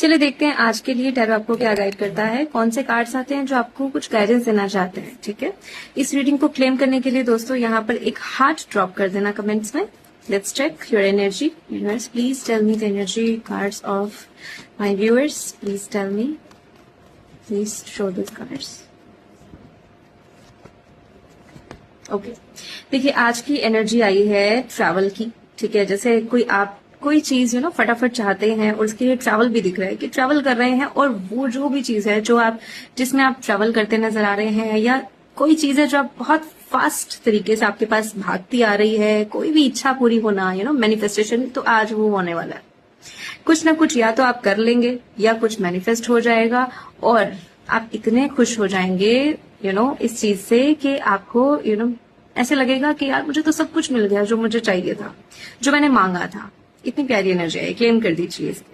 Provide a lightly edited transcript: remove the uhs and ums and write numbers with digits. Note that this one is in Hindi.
चलिए देखते हैं आज के लिए टैरो आपको क्या गाइड करता है, कौन से कार्ड्स आते हैं जो आपको कुछ गाइडेंस देना चाहते हैं। ठीक है, इस रीडिंग को क्लेम करने के लिए दोस्तों यहाँ पर एक हार्ट ड्रॉप कर देना कमेंट्स में। Let's check your energy. Universe please tell me the energy cards of my viewers. Please tell me, please show this cards. Okay, देखिए आज की एनर्जी आई है ट्रैवल की। ठीक है, जैसे कोई चीज फटाफट चाहते हैं और उसके लिए ट्रैवल भी दिख रहा है कि ट्रैवल कर रहे हैं, और वो जो भी चीज है जिसमें आप ट्रैवल करते नजर आ रहे हैं, या कोई चीज है जो आप बहुत फास्ट तरीके से आपके पास भागती आ रही है, कोई भी इच्छा पूरी होना, मैनिफेस्टेशन, तो आज वो होने वाला है। कुछ ना कुछ या तो आप कर लेंगे या कुछ मैनिफेस्ट हो जाएगा, और आप इतने खुश हो जाएंगे इस चीज से कि आपको ऐसे लगेगा कि यार मुझे तो सब कुछ मिल गया जो मुझे चाहिए था, जो मैंने मांगा था। इतनी प्यारी एनर्जी है, क्लेम कर दीजिए इसको।